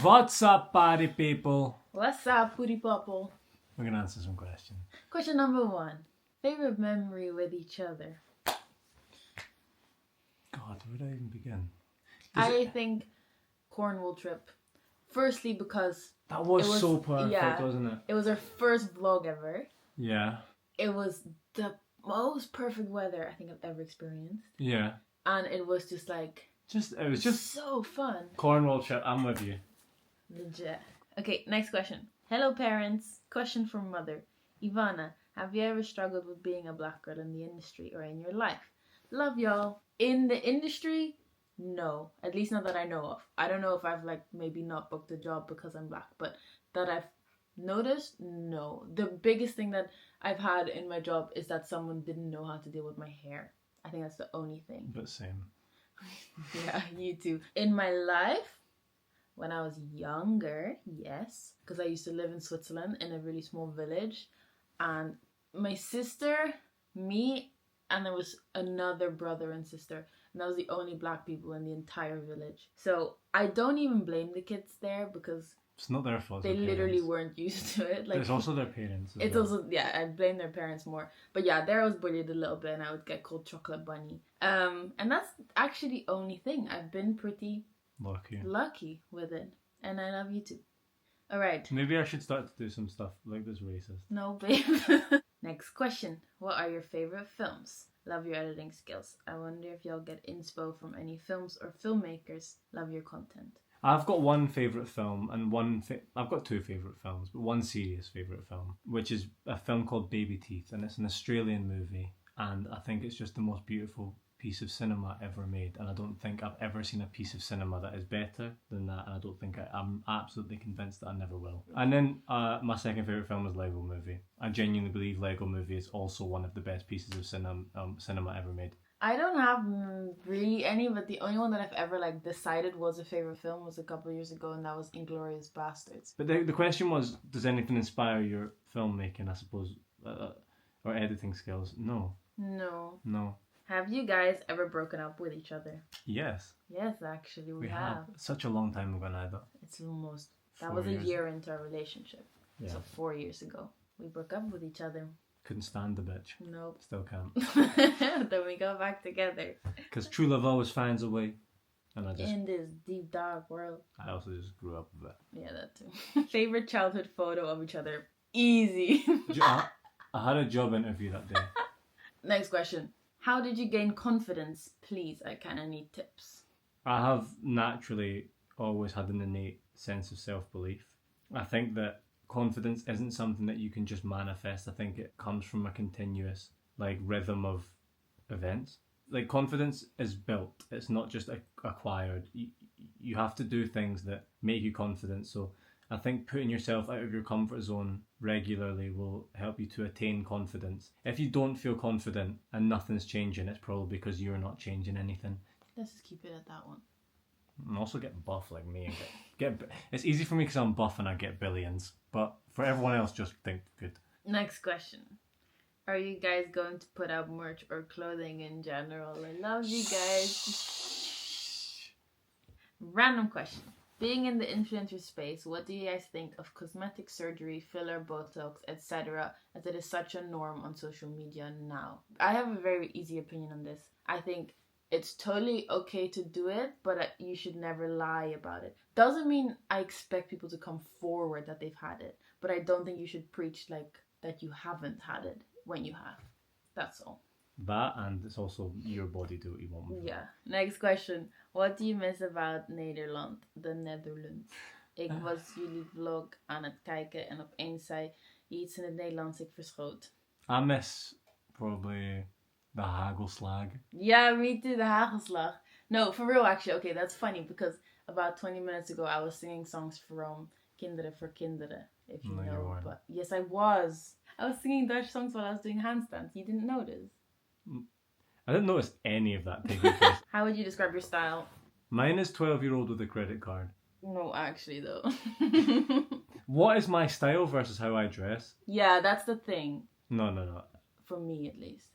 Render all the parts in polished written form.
What's up, party people? What's up, Pooty Popple? We're gonna answer some questions. Question number 1. Favorite memory with each other? God, where do I even begin? I think Cornwall trip. Firstly, because That was it was- so perfect, yeah. wasn't it? it was our first vlog ever. Yeah. It was the most perfect weather I think I've ever experienced. Yeah. And it was just like It was just so fun. Cornwall trip. I'm with you. Legit. Okay, next question. Hello, parents. Question from mother. Ivana, have you ever struggled with being a black girl in the industry or in your life? Love y'all. In the industry, no. At least not that I know of. I don't know if I've maybe not booked a job because I'm black, but that I've noticed, no. The biggest thing that I've had in my job is that someone didn't know how to deal with my hair. I think that's the only thing. But same. Yeah, you too. In my life, when I was younger, yes, because I used to live in Switzerland in a really small village, and my sister, me, and there was another brother and sister, and that was the only black people in the entire village. So I don't even blame the kids there because It's not their fault. they it's their literally parents. weren't used to it. It's also their parents. as It's well. also, yeah, I blame their parents more. But yeah, there I was bullied a little bit and I would get called chocolate bunny. And that's actually the only thing. I've been pretty lucky with it. And I love you too. Alright. Maybe I should start to do some stuff like this racist. No, babe. Next question. What are your favorite films? Love your editing skills. I wonder if y'all get inspo from any films or filmmakers. Love your content. I've got one favourite film and I've got two favourite films, but one serious favourite film, which is a film called Baby Teeth, and it's an Australian movie, and I think it's just the most beautiful piece of cinema ever made, and I don't think I've ever seen a piece of cinema that is better than that, and I don't think I'm absolutely convinced that I never will. And then my second favourite film is Lego Movie. I genuinely believe Lego Movie is also one of the best pieces of cinema ever made. I don't have really any, but the only one that I've ever decided was a favorite film was a couple of years ago, and that was Inglourious Bastards. But the question was, does anything inspire your filmmaking, I suppose, or editing skills? No. No. Have you guys ever broken up with each other? Yes. Yes, actually, we have. have. Such a long time ago now, though. It's almost. 4 That was years. a year into our relationship. Yeah. So 4 years ago. We broke up with each other. Couldn't stand the bitch. Nope. Still can't. Then we got back together. Because true love always finds a way. And In this deep, dark world. I also just grew up with it. Yeah, that too. Favorite childhood photo of each other? Easy. I had a job interview that day. Next question. How did you gain confidence? Please, I kind of need tips. I have naturally always had an innate sense of self-belief. I think that confidence isn't something that you can just manifest. I think it comes from a continuous rhythm of events. Confidence is built. It's not just acquired. You have to do things that make you confident. So I think putting yourself out of your comfort zone regularly will help you to attain confidence. If you don't feel confident and nothing's changing, it's probably because you're not changing anything. Let's just keep it at that one. And also get buff like me. And get it's easy for me because I'm buff and I get billions. But for everyone else, just think good. Next question. Are you guys going to put out merch or clothing in general? I love you guys. Random question. Being in the influencer space, what do you guys think of cosmetic surgery, filler, Botox, etc., as it is such a norm on social media now? I have a very easy opinion on this. I think it's totally okay to do it, but you should never lie about it. Doesn't mean I expect people to come forward that they've had it, but I don't think you should preach that you haven't had it when you have. That's all. That, and it's also your body, do what you want with it. Yeah. Next question. What do you miss about Nederland, the Netherlands? Ik was jullie vlog aan het kijken en opeens zei je iets in het Nederlands, ik verschoot. I miss probably the hagelslag. Yeah, me too, the hagelslag. No, for real, actually. Okay, that's funny because about 20 minutes ago I was singing songs from Kinderen voor Kinderen, if you No, you know. weren't. But yes, I was. I was singing Dutch songs while I was doing handstands. You didn't notice. I didn't notice any of that taking place. How would you describe your style? Mine is 12-year-old with a credit card. No, actually, though. What is my style versus how I dress? Yeah, that's the thing. No. For me, at least.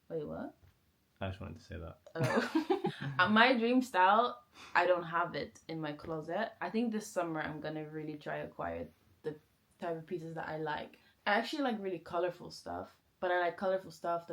Wait, what? I just wanted to say that. Oh. My dream style, I don't have it in my closet. I think this summer I'm gonna really try acquire the type of pieces that I like. I actually like really colorful stuff, but I like colorful stuff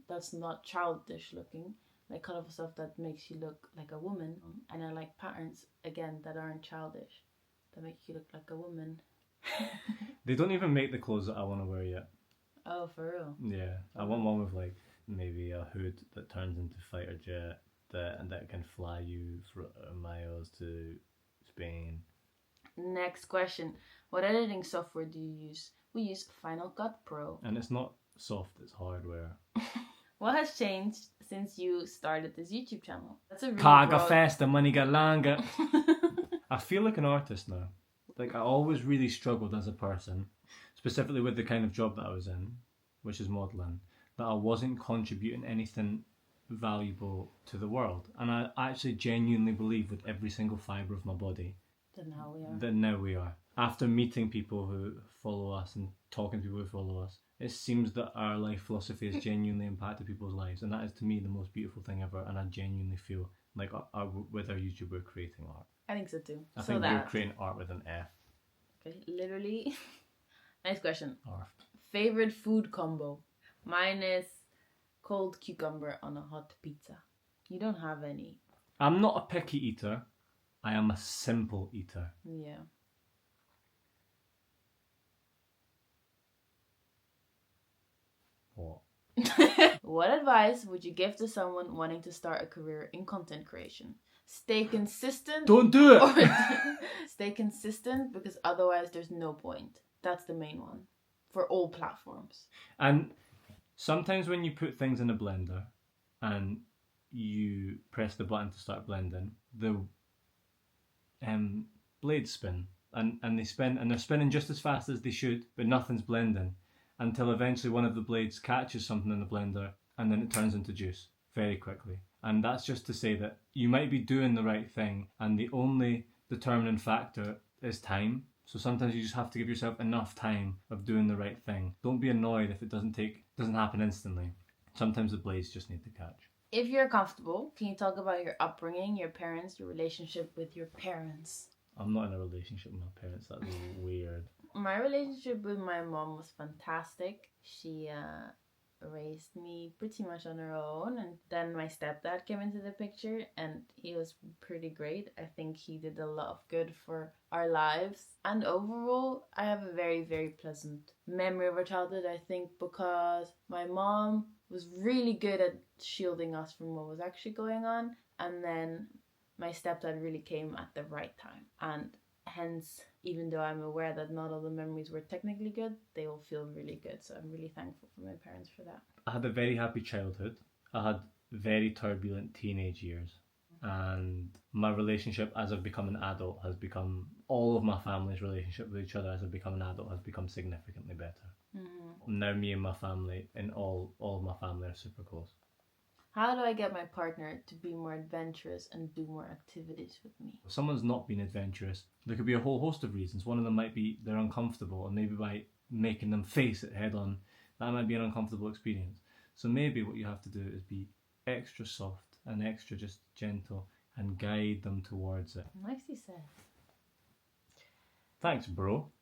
that's not childish looking. I like colorful stuff that makes you look like a woman, and I like patterns again that aren't childish, that make you look like a woman. They don't even make the clothes that I want to wear yet. Oh, for real? Yeah, I want one with like maybe a hood that turns into fighter jet that can fly you for miles to Spain. Next question. What editing software do you use? We use Final Cut Pro. And it's not soft, it's hardware. What has changed since you started this YouTube channel? That's a really Kaga broad... festa, money get longer. I feel like an artist now. Like I always really struggled as a person, specifically with the kind of job that I was in, which is modelling, that I wasn't contributing anything valuable to the world. And I actually genuinely believe with every single fibre of my body that now we are. After meeting people who follow us and talking to people who follow us, it seems that our life philosophy has genuinely impacted people's lives, and that is to me the most beautiful thing ever. And I genuinely feel like with our YouTube we're creating art. I think so too. I think we're creating art with an F. Okay, literally. Next question. Arf. Favorite food combo? Mine is cold cucumber on a hot pizza. You don't have any. I'm not a picky eater. I am a simple eater. Yeah. What? What advice would you give to someone wanting to start a career in content creation? Stay consistent. Don't do it! Or stay consistent, because otherwise there's no point. That's the main one. For all platforms. And sometimes when you put things in a blender and you press the button to start blending, the blades spin. And they spin, and they're spinning just as fast as they should, but nothing's blending. Until eventually one of the blades catches something in the blender and then it turns into juice very quickly. And that's just to say that you might be doing the right thing and the only determining factor is time. So sometimes you just have to give yourself enough time of doing the right thing. Don't be annoyed if it doesn't happen instantly. Sometimes the blades just need to catch. If you're comfortable, can you talk about your upbringing, your parents, your relationship with your parents? I'm not in a relationship with my parents. That's weird. My relationship with my mom was fantastic. She raised me pretty much on her own, and then my stepdad came into the picture and he was pretty great. I think he did a lot of good for our lives, and overall I have a very, very pleasant memory of our childhood, I think, because my mom was really good at shielding us from what was actually going on, and then my stepdad really came at the right time, and hence, even though I'm aware that not all the memories were technically good, they all feel really good. So I'm really thankful for my parents for that. I had a very happy childhood. I had very turbulent teenage years. And my relationship as I've become an adult has become, all of my family's relationship with each other as I've become an adult has become significantly better. Mm-hmm. Now me and my family, and all of my family are super close. How do I get my partner to be more adventurous and do more activities with me? If someone's not being adventurous, there could be a whole host of reasons. One of them might be they're uncomfortable, and maybe by making them face it head on, that might be an uncomfortable experience. So maybe what you have to do is be extra soft and extra just gentle and guide them towards it. Nicely said. Thanks, bro.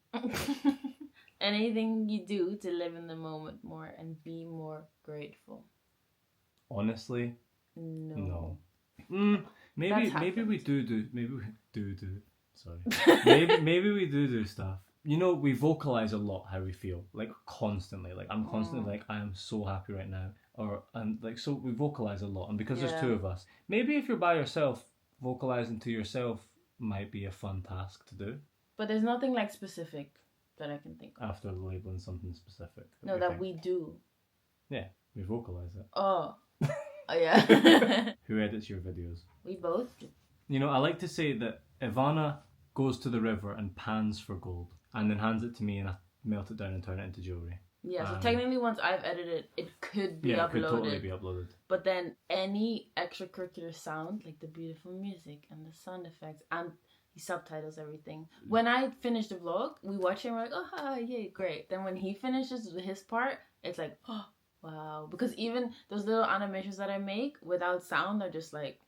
Anything you do to live in the moment more and be more grateful? Honestly, no. Maybe we do. Sorry. maybe we do stuff. You know, we vocalize a lot how we feel, like constantly. Like I'm constantly like I am so happy right now, so we vocalize a lot. And because there's two of us, maybe if you're by yourself, vocalizing to yourself might be a fun task to do. But there's nothing like specific that I can think of. After labeling something specific. We do. Yeah, we vocalize it. Oh yeah. Who edits your videos? We both do. You know, I like to say that Ivana goes to the river and pans for gold and then hands it to me and I melt it down and turn it into jewellery. Yeah, so technically once I've edited it could be uploaded. It could totally be uploaded. But then any extracurricular sound, like the beautiful music and the sound effects and the subtitles, everything. When I finish the vlog, we watch it and we're like, oh, yay, great. Then when he finishes his part, it's like, oh, Wow. Because even those little animations that I make without sound are just like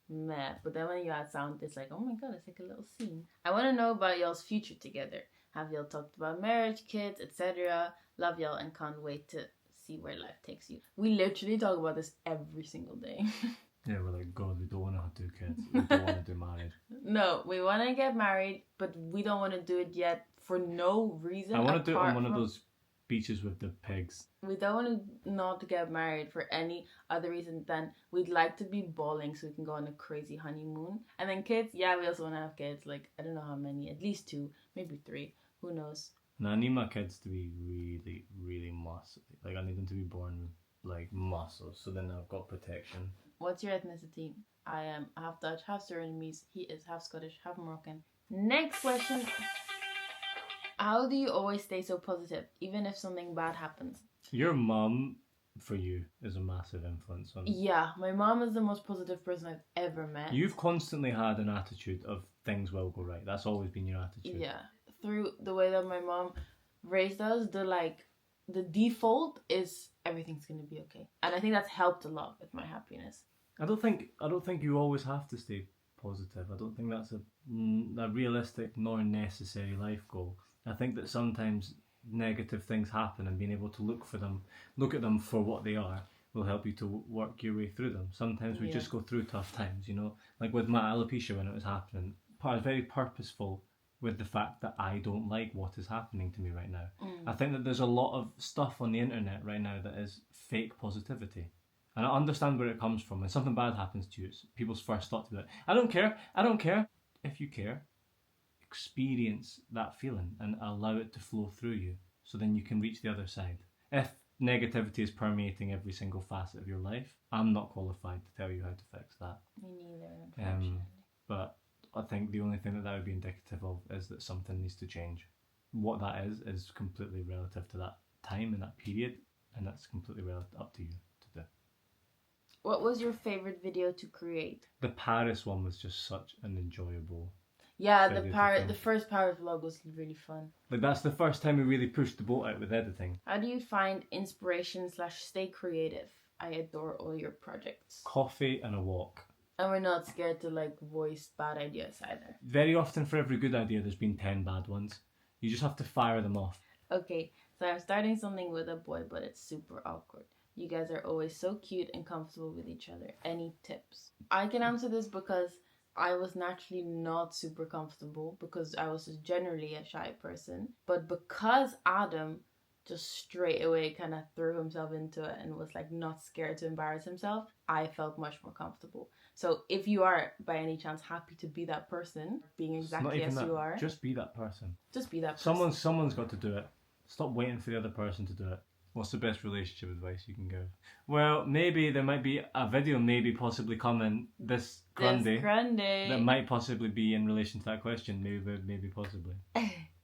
meh. But then when you add sound, it's like, oh my god, it's like a little scene. I want to know about y'all's future together. Have y'all talked about marriage, kids, etc.? Love y'all and can't wait to see where life takes you. We literally talk about this every single day. Yeah, we're like, God, we don't want to have 2 kids. We don't want to do marriage. No, we want to get married, but we don't want to do it yet for no reason. I want to do it on one from... of those beaches with the pigs. We don't want to not get married for any other reason than we'd like to be balling so we can go on a crazy honeymoon. And then kids, yeah, we also want to have kids. Like, I don't know how many, at least 2, maybe 3. Who knows? And I need my kids to be really, really muscly. Like, I need them to be born with, like, muscles, so then I've got protection. What's your ethnicity? I am half Dutch, half Surinamese. He is half Scottish, half Moroccan. Next question. How do you always stay so positive, even if something bad happens? Your mum, for you, is a massive influence on... Yeah, my mom is the most positive person I've ever met. You've constantly had an attitude of things will go right. That's always been your attitude. Yeah. Through the way that my mom raised us, the default is everything's gonna be okay. And I think that's helped a lot with my happiness. I don't think you always have to stay positive. I don't think that's a realistic nor necessary life goal. I think that sometimes negative things happen, and being able to look at them for what they are, will help you to work your way through them. Sometimes we just go through tough times, you know, like with my alopecia when it was happening. I was very purposeful with the fact that I don't like what is happening to me right now. I think that there's a lot of stuff on the internet right now that is fake positivity. And I understand where it comes from. When something bad happens to you, it's people's first thought to be like, I don't care. If you care, experience that feeling and allow it to flow through you, so then you can reach the other side. If negativity is permeating every single facet of your life, I'm not qualified to tell you how to fix that. Me neither, unfortunately. But I think the only thing that would be indicative of is that something needs to change. What that is completely relative to that time and that period, and that's completely up to you to do. What was your favorite video to create? The Paris one was just such an enjoyable... Yeah, the first Paris vlog was really fun. Like, that's the first time we really pushed the boat out with editing. How do you find inspiration / stay creative? I adore all your projects. Coffee and a walk. And we're not scared to like voice bad ideas either. Very often for every good idea there's been 10 bad ones. You just have to fire them off. Okay, so I'm starting something with a boy, but it's super awkward. You guys are always so cute and comfortable with each other. Any tips? I can answer this because I was naturally not super comfortable because I was just generally a shy person. But because Adam just straight away kind of threw himself into it and was like not scared to embarrass himself, I felt much more comfortable. So if you are by any chance happy to be that person, being exactly as you are, just be that person. Just be that person. Someone's got to do it. Stop waiting for the other person to do it. What's the best relationship advice you can give? Well, maybe there might be a video possibly coming this Grundy that might possibly be in relation to that question. Maybe possibly.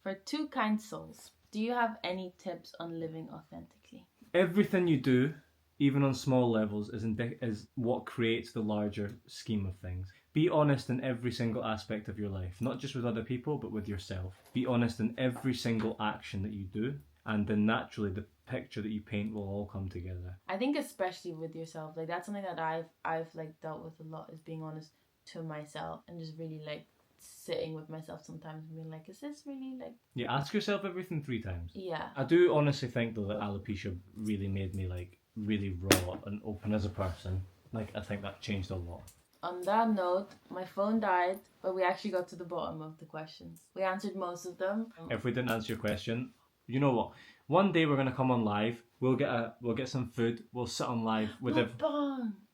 For 2 kind souls, do you have any tips on living authentically? Everything you do, even on small levels, is what creates the larger scheme of things. Be honest in every single aspect of your life, not just with other people, but with yourself. Be honest in every single action that you do, and then naturally the picture that you paint will all come together. I think especially with yourself, like that's something that I've like dealt with a lot, is being honest to myself and just really like sitting with myself sometimes and being like, is this really like... Yeah, ask yourself everything 3 times. Yeah. I do honestly think though that alopecia really made me like really raw and open as a person. Like, I think that changed a lot. On that note, my phone died, but we actually got to the bottom of the questions. We answered most of them. If we didn't answer your question, you know what? One day we're gonna come on live. We'll get some food. We'll sit on live with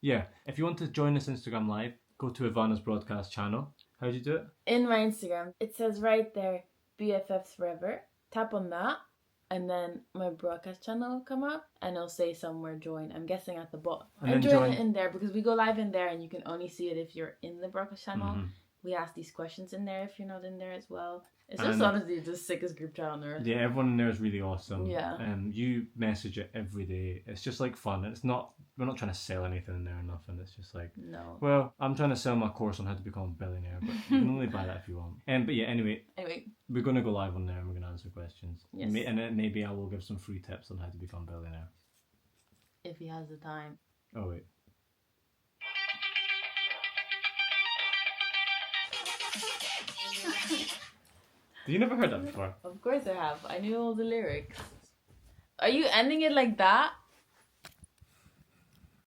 Yeah. If you want to join us Instagram live, go to Ivana's broadcast channel. How do you do it? In my Instagram, it says right there, BFFs Forever. Tap on that, and then my broadcast channel will come up, and it'll say somewhere join. I'm guessing at the bottom. And join it in there because we go live in there, and you can only see it if you're in the broadcast channel. Mm-hmm. We ask these questions in there if you're not in there as well. It's just honestly the sickest group chat on earth. Yeah, everyone in there is really awesome. Yeah. You message it every day. It's just like fun. We're not trying to sell anything in there or nothing. It's just like, no. Well, I'm trying to sell my course on how to become a billionaire, but you can only buy that if you want. But yeah, anyway, we're going to go live on there and we're going to answer questions. Yes. And maybe I will give some free tips on how to become a billionaire. if he has the time. Oh wait. You never heard that before? Of course I have. I knew all the lyrics. Are you ending it like that?